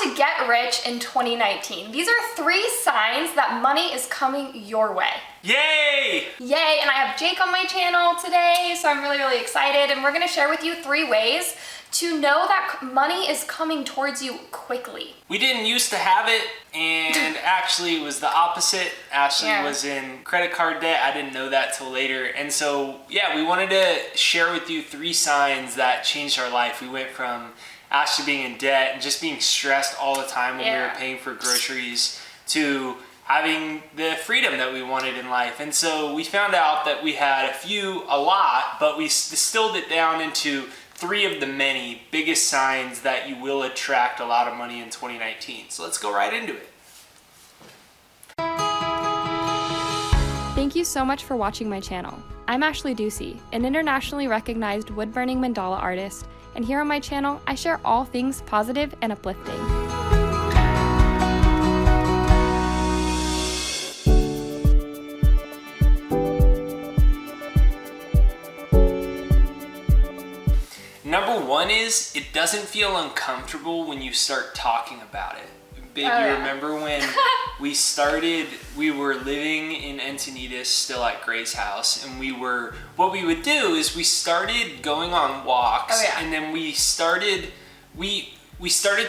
to get rich in 2019. These are 3 signs that money is coming your way. Yay! Yay, and I have Jake on my channel today, so I'm really, really excited. And we're gonna share with you 3 ways to know that money is coming towards you quickly. We didn't used to have it, and actually it was the opposite. Ashley was in credit card debt. I didn't know that till later. And so, yeah, we wanted to share with you 3 signs that changed our life. We went from Ashley being in debt and just being stressed all the time when we were paying for groceries to having the freedom that we wanted in life. And so we found out that we had a lot, but we distilled it down into 3 of the many biggest signs that you will attract a lot of money in 2019. So let's go right into it. Thank you so much for watching my channel. I'm Jake Ducey, an internationally recognized wood-burning mandala artist, and here on my channel, I share all things positive and uplifting. Number 1 is it doesn't feel uncomfortable when you start talking about it. Babe, you remember when we were living in Encinitas, still at Gray's house, and what we would do is we started going on walks, and then we started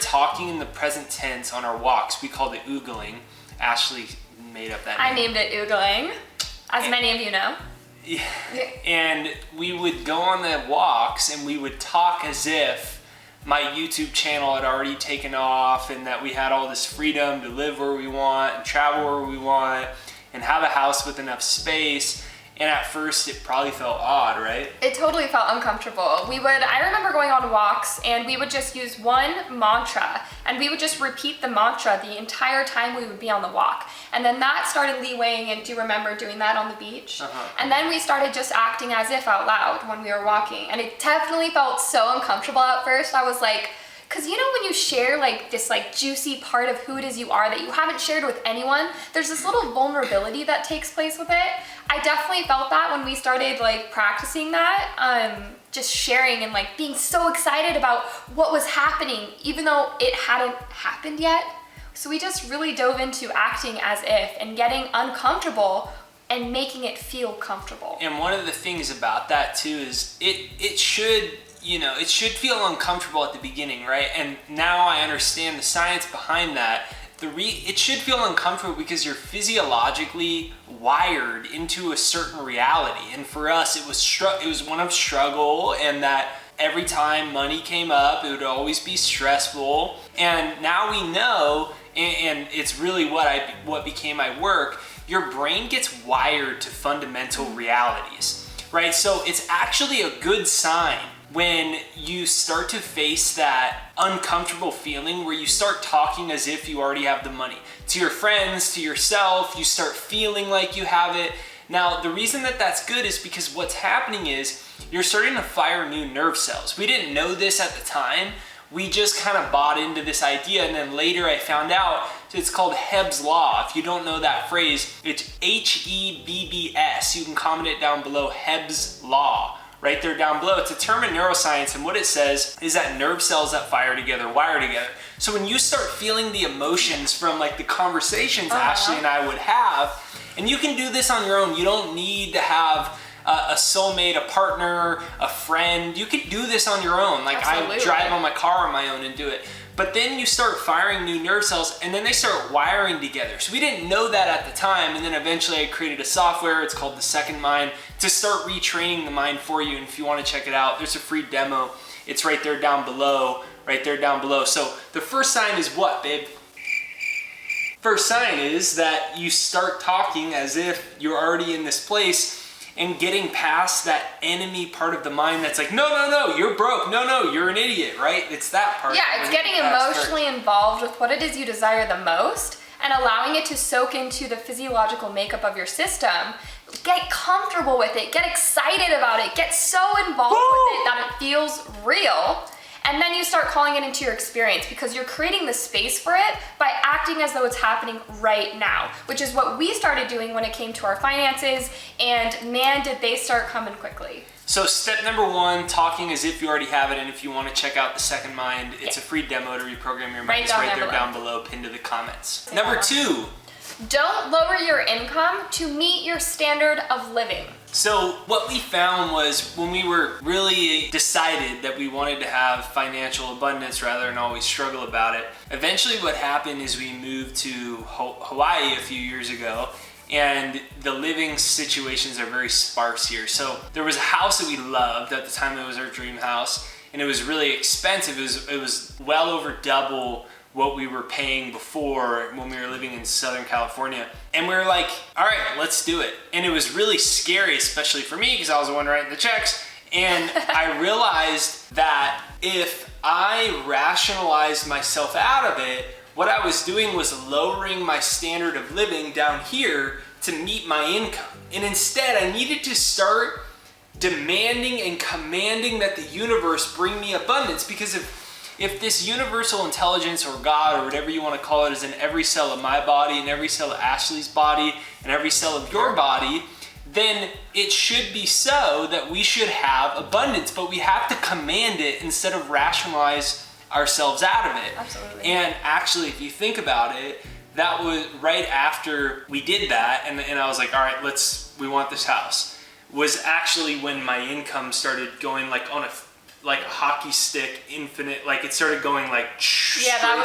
talking in the present tense on our walks. We called it oogling. Ashley made up that name. I named it oogling, as many of you know. Yeah. And we would go on the walks and we would talk as if my YouTube channel had already taken off and that we had all this freedom to live where we want and travel where we want and have a house with enough space. And at first it probably felt odd, right? It totally felt uncomfortable. I remember going on walks and we would just use one mantra and we would just repeat the mantra the entire time we would be on the walk. And then that started leewaying, and do you remember doing that on the beach? And then we started just acting as if out loud when we were walking. And it definitely felt so uncomfortable at first. I was like, because you know when you share this juicy part of who it is you are that you haven't shared with anyone, there's this little vulnerability that takes place with it. I definitely felt that when we started practicing that, just sharing and being so excited about what was happening, even though it hadn't happened yet. So we just really dove into acting as if and getting uncomfortable and making it feel comfortable. And one of the things about that too is it should feel uncomfortable at the beginning, right? And now I understand the science behind that. It should feel uncomfortable because you're physiologically wired into a certain reality. And for us, it was one of struggle, and that every time money came up, it would always be stressful. And now we know, and it's really what became my work, your brain gets wired to fundamental realities, right? So it's actually a good sign when you start to face that uncomfortable feeling where you start talking as if you already have the money. To your friends, to yourself, you start feeling like you have it. Now, the reason that that's good is because what's happening is you're starting to fire new nerve cells. We didn't know this at the time. We just kind of bought into this idea, and then later I found out it's called Hebb's Law. If you don't know that phrase, it's Hebbs. You can comment it down below, Hebb's Law. Right there down below. It's a term in neuroscience, and what it says is that nerve cells that fire together wire together. So when you start feeling the emotions from the conversations Ashley and I would have, and you can do this on your own. You don't need to have a soulmate, a partner, a friend. You can do this on your own. Absolutely. I drive on my car on my own and do it. But then you start firing new nerve cells, and then they start wiring together. So we didn't know that at the time, and then eventually I created a software, it's called The Second Mind, to start retraining the mind for you. And if you want to check it out, there's a free demo. It's right there down below, So the first sign is what, babe? First sign is that you start talking as if you're already in this place and getting past that enemy part of the mind that's no, you're broke. No, you're an idiot, right? It's that part. Yeah, it's getting emotionally involved with what it is you desire the most and allowing it to soak into the physiological makeup of your system. Get comfortable with it, get excited about it, get so involved with it that it feels real. And then you start calling it into your experience because you're creating the space for it by acting as though it's happening right now, which is what we started doing when it came to our finances, and man, did they start coming quickly. So step number 1, talking as if you already have it, and if you want to check out the Second Mind, it's a free demo to reprogram your mind. It's right there down below, pinned to the comments. Number 2. Don't lower your income to meet your standard of living. So what we found was when we were really decided that we wanted to have financial abundance rather than always struggle about it, eventually what happened is we moved to Hawaii a few years ago, and the living situations are very sparse here. So there was a house that we loved at the time. It was our dream house, and it was really expensive. It was well over double what we were paying before when we were living in Southern California. And we were like, all right, let's do it. And it was really scary, especially for me, because I was the one writing the checks. And I realized that if I rationalized myself out of it, what I was doing was lowering my standard of living down here to meet my income. And instead, I needed to start demanding and commanding that the universe bring me abundance, because if this universal intelligence or God or whatever you want to call it is in every cell of my body and every cell of Ashley's body and every cell of your body, then it should be so that we should have abundance, but we have to command it instead of rationalize ourselves out of it. Absolutely. And actually, if you think about it, that was right after we did that, and I was like, all right, we want this house, was actually when my income started going like on a hockey stick, infinite, like it started going like that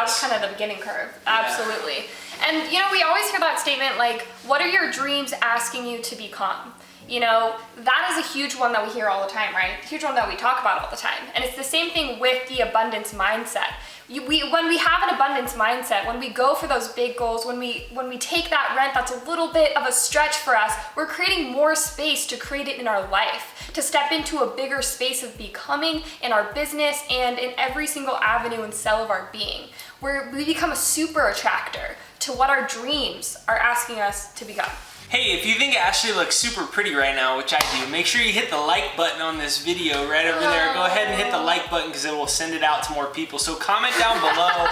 was kind of the beginning curve. Absolutely. And we always hear that statement, like, what are your dreams asking you to become? That is a huge one that we hear all the time, right? A huge one that we talk about all the time. And it's the same thing with the abundance mindset. When we have an abundance mindset, when we go for those big goals, when we take that rent that's a little bit of a stretch for us, we're creating more space to create it in our life, to step into a bigger space of becoming in our business and in every single avenue and cell of our being, where we become a super attractor to what our dreams are asking us to become. Hey, if you think Ashley looks super pretty right now, which I do, make sure you hit the like button on this video right over there. Go ahead and hit the like button because it will send it out to more people. So comment down below,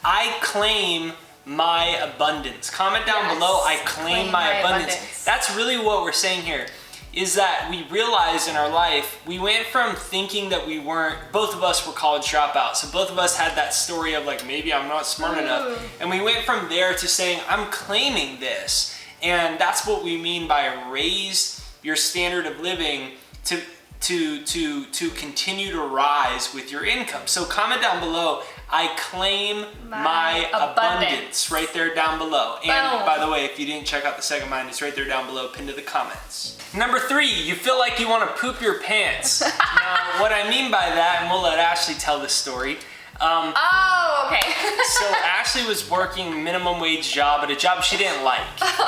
I claim my abundance. Comment down below, I claim my abundance. That's really what we're saying here, is that we realized in our life, we went from thinking that we weren't, both of us were college dropouts. So both of us had that story of like, maybe I'm not smart enough. And we went from there to saying, I'm claiming this. And that's what we mean by raise your standard of living to continue to rise with your income. So comment down below, I claim my abundance right there down below. And by the way, if you didn't check out the Second Mind, it's right there down below, pinned to the comments. Number 3, you feel like you want to poop your pants. Now, what I mean by that, and we'll let Ashley tell this story. Okay. So Ashley was working minimum wage job at a job she didn't like.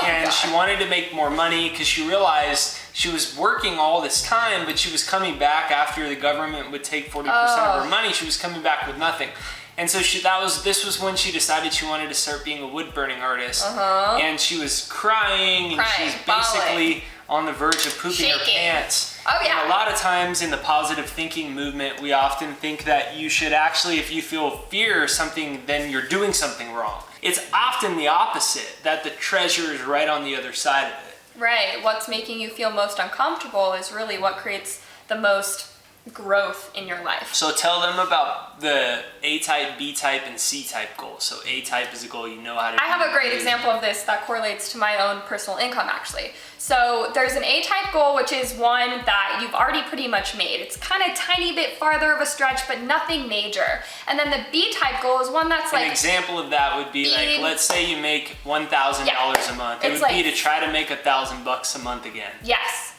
And she wanted to make more money because she realized she was working all this time, but she was coming back after the government would take 40% of her money. She was coming back with nothing. And so this was when she decided she wanted to start being a wood burning artist. And she was crying, and she's basically on the verge of pooping her pants. And a lot of times in the positive thinking movement, we often think that you should actually, if you feel fear or something, then you're doing something wrong. It's often the opposite, that the treasure is right on the other side of it. Right. What's making you feel most uncomfortable is really what creates the most growth in your life. So tell them about the A-type, B-type, and C-type goals. So A-type is a goal you know how to do. I have a great example of this that correlates to my own personal income, actually. So there's an A-type goal, which is one that you've already pretty much made. It's kind of a tiny bit farther of a stretch, but nothing major. And then the B-type goal is one that's like... An example of that would be like, let's say you make $1,000 a month. It would be to try to make $1,000 a month again. Yes.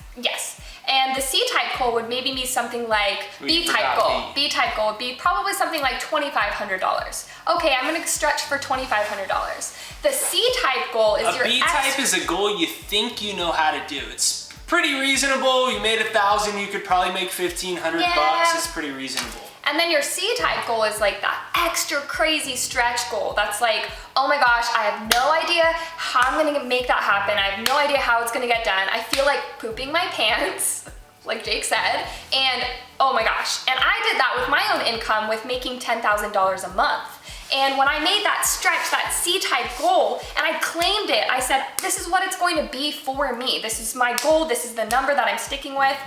And the C-type goal would maybe be something like B-type goal. B-type goal would be probably something like $2,500. Okay, I'm gonna stretch for $2,500. The C-type goal is your B-type is a goal you think you know how to do. It's pretty reasonable. You made $1,000, you could probably make $1,500 bucks. It's pretty reasonable. And then your C-type goal is like that extra crazy stretch goal. That's like, oh my gosh, I have no idea how I'm gonna make that happen. I have no idea how it's gonna get done. I feel like pooping my pants, like Jake said, and oh my gosh. And I did that with my own income with making $10,000 a month. And when I made that stretch, that C-type goal, and I claimed it, I said, this is what it's going to be for me. This is my goal. This is the number that I'm sticking with.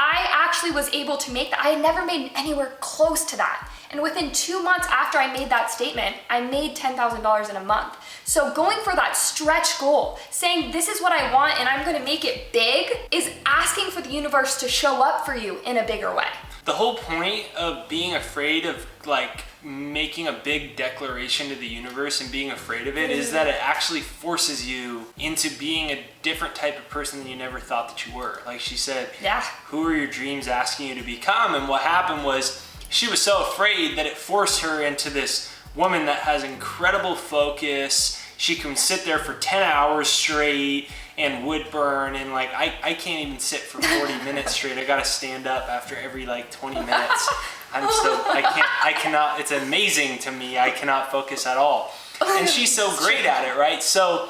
I actually was able to make that. I had never made anywhere close to that. And within 2 months after I made that statement, I made $10,000 in a month. So going for that stretch goal, saying this is what I want and I'm gonna make it big, is asking for the universe to show up for you in a bigger way. The whole point of being afraid of like making a big declaration to the universe and being afraid of it is that it actually forces you into being a different type of person than you never thought that you were. Like she said, yeah. Who are your dreams asking you to become? And what happened was she was so afraid that it forced her into this woman that has incredible focus. She can sit there for 10 hours straight and wood burn, and like I can't even sit for 40 minutes straight. I gotta stand up after every like 20 minutes. I cannot, it's amazing to me. I cannot focus at all. And she's so great at it, right? So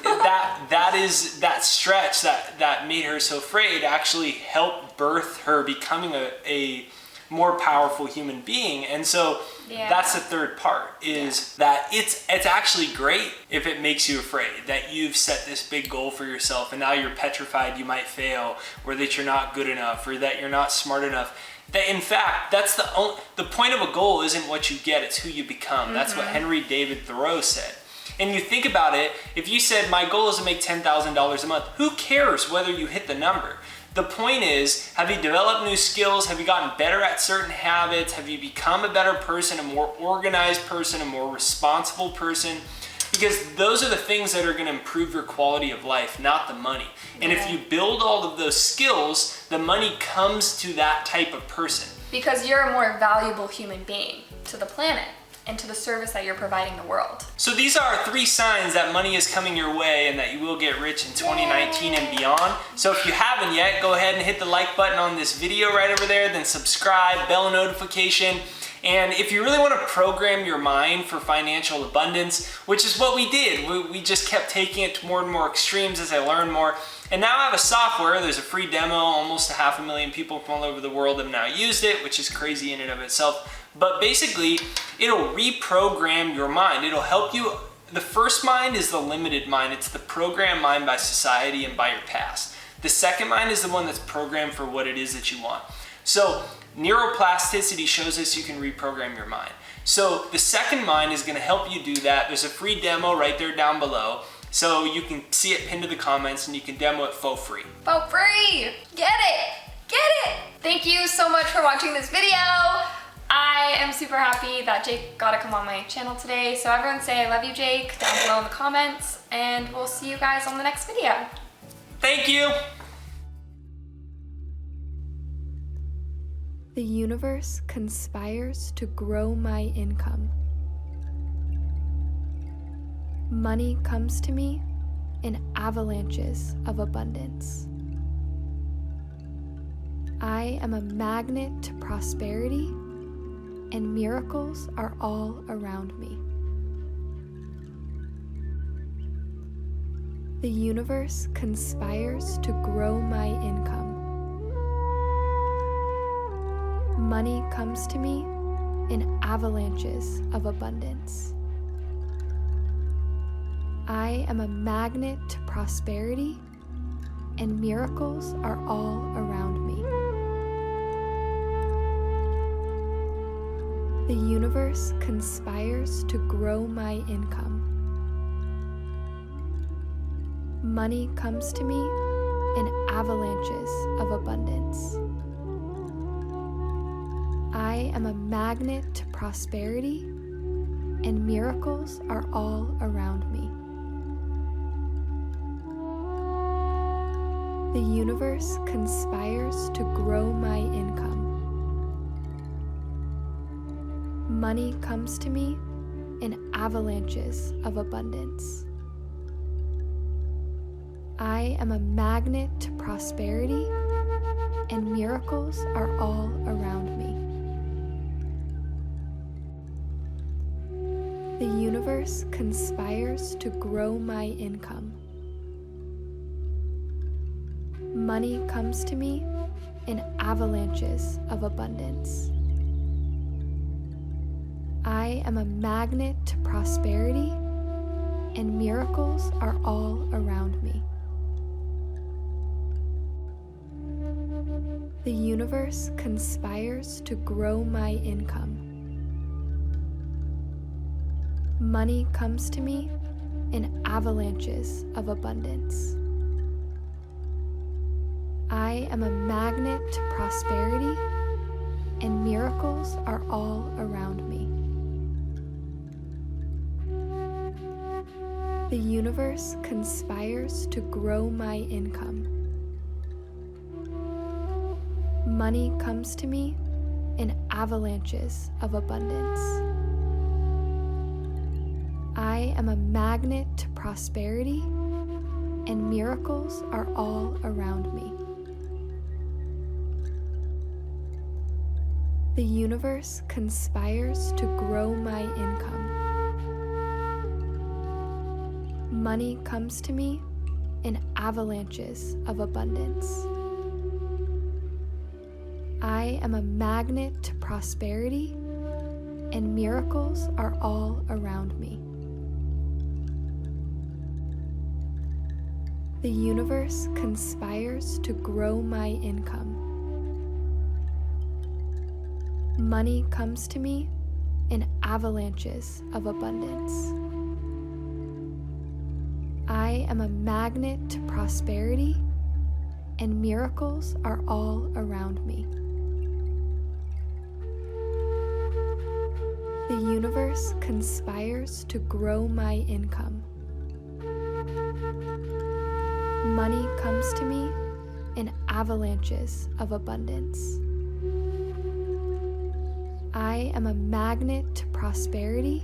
that stretch that made her so afraid actually helped birth her becoming a more powerful human being. And so that's the third part, is that it's actually great if it makes you afraid, that you've set this big goal for yourself and now you're petrified you might fail, or that you're not good enough, or that you're not smart enough. That in fact, that's the point of a goal isn't what you get, it's who you become. That's what Henry David Thoreau said. And you think about it, if you said my goal is to make $10,000 a month, who cares whether you hit the number? The point is, have you developed new skills? Have you gotten better at certain habits? Have you become a better person, a more organized person, a more responsible person? Because those are the things that are going to improve your quality of life, not the money. And if you build all of those skills, the money comes to that type of person. Because you're a more valuable human being to the planet and to the service that you're providing the world. So these are 3 signs that money is coming your way and that you will get rich in 2019 and beyond. So if you haven't yet, go ahead and hit the like button on this video right over there, then subscribe, bell notification. And if you really want to program your mind for financial abundance, which is what we did, we just kept taking it to more and more extremes as I learned more. And now I have a software, there's a free demo, almost 500,000 people from all over the world have now used it, which is crazy in and of itself. But basically, it'll reprogram your mind. It'll help you. The first mind is the limited mind. It's the programmed mind by society and by your past. The second mind is the one that's programmed for what it is that you want. So neuroplasticity shows us you can reprogram your mind. So the second mind is going to help you do that. There's a free demo right there down below. So you can see it pinned to the comments and you can demo it for free. For free! Get it! Get it! Thank you so much for watching this video. I am super happy that Jake got to come on my channel today. So everyone say I love you, Jake, down below in the comments. And we'll see you guys on the next video. Thank you! The universe conspires to grow my income. Money comes to me in avalanches of abundance. I am a magnet to prosperity, and miracles are all around me. The universe conspires to grow my income. Money comes to me in avalanches of abundance. I am a magnet to prosperity, and miracles are all around me. The universe conspires to grow my income. Money comes to me in avalanches of abundance. I am a magnet to prosperity, and miracles are all around me. The universe conspires to grow my income. Money comes to me in avalanches of abundance. I am a magnet to prosperity, and miracles are all around me. The universe conspires to grow my income. Money comes to me in avalanches of abundance. I am a magnet to prosperity, and miracles are all around me. The universe conspires to grow my income. Money comes to me in avalanches of abundance. I am a magnet to prosperity, and miracles are all around me. The universe conspires to grow my income. Money comes to me in avalanches of abundance. I am a magnet to prosperity, and miracles are all around me. The universe conspires to grow my income. Money comes to me in avalanches of abundance. I am a magnet to prosperity, and miracles are all around me. The universe conspires to grow my income. Money comes to me in avalanches of abundance. I am a magnet to prosperity, and miracles are all around me. The universe conspires to grow my income. Money comes to me in avalanches of abundance. I am a magnet to prosperity,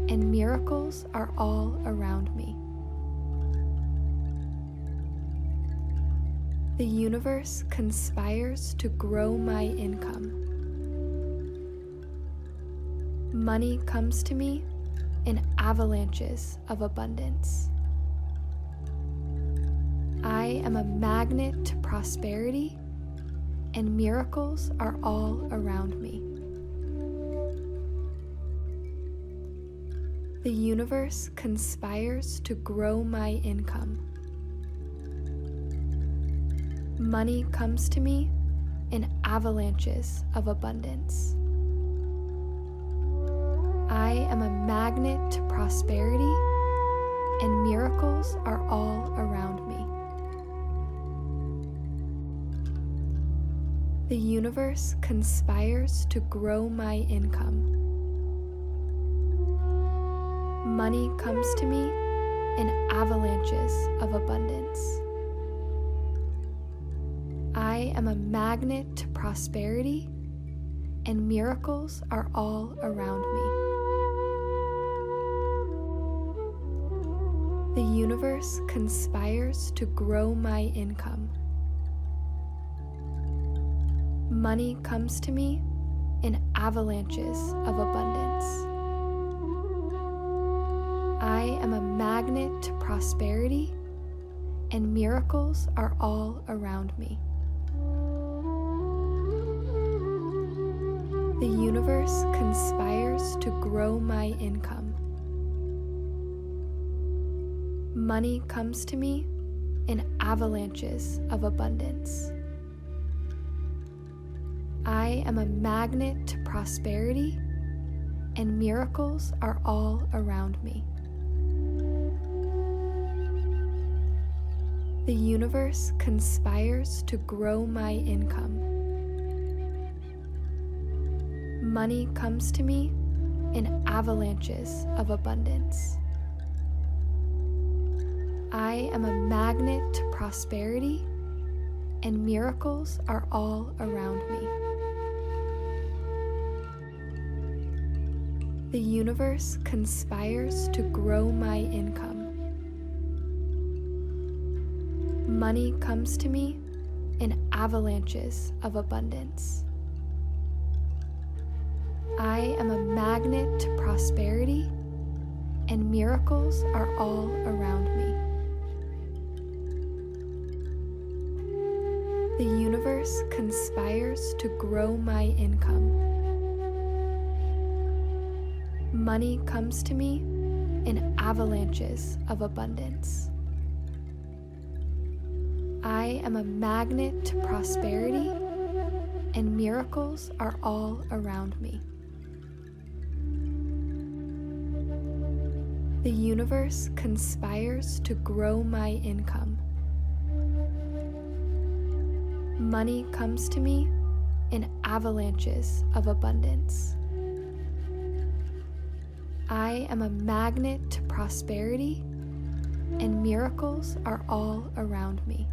and miracles are all around me. The universe conspires to grow my income. Money comes to me in avalanches of abundance. I am a magnet to prosperity, and miracles are all around me. The universe conspires to grow my income. Money comes to me in avalanches of abundance. I am a magnet to prosperity, and miracles are all around me. The universe conspires to grow my income. Money comes to me in avalanches of abundance. I am a magnet to prosperity, and miracles are all around me. The universe conspires to grow my income. Money comes to me in avalanches of abundance. I am a magnet to prosperity, and miracles are all around me. The universe conspires to grow my income. Money comes to me in avalanches of abundance. I am a magnet to prosperity, and miracles are all around me. The universe conspires to grow my income. Money comes to me in avalanches of abundance. I am a magnet to prosperity, and miracles are all around me. The universe conspires to grow my income. Money comes to me in avalanches of abundance. I am a magnet to prosperity, and miracles are all around me. The universe conspires to grow my income. Money comes to me in avalanches of abundance. I am a magnet to prosperity, and miracles are all around me. The universe conspires to grow my income. Money comes to me in avalanches of abundance. I am a magnet to prosperity, and miracles are all around me.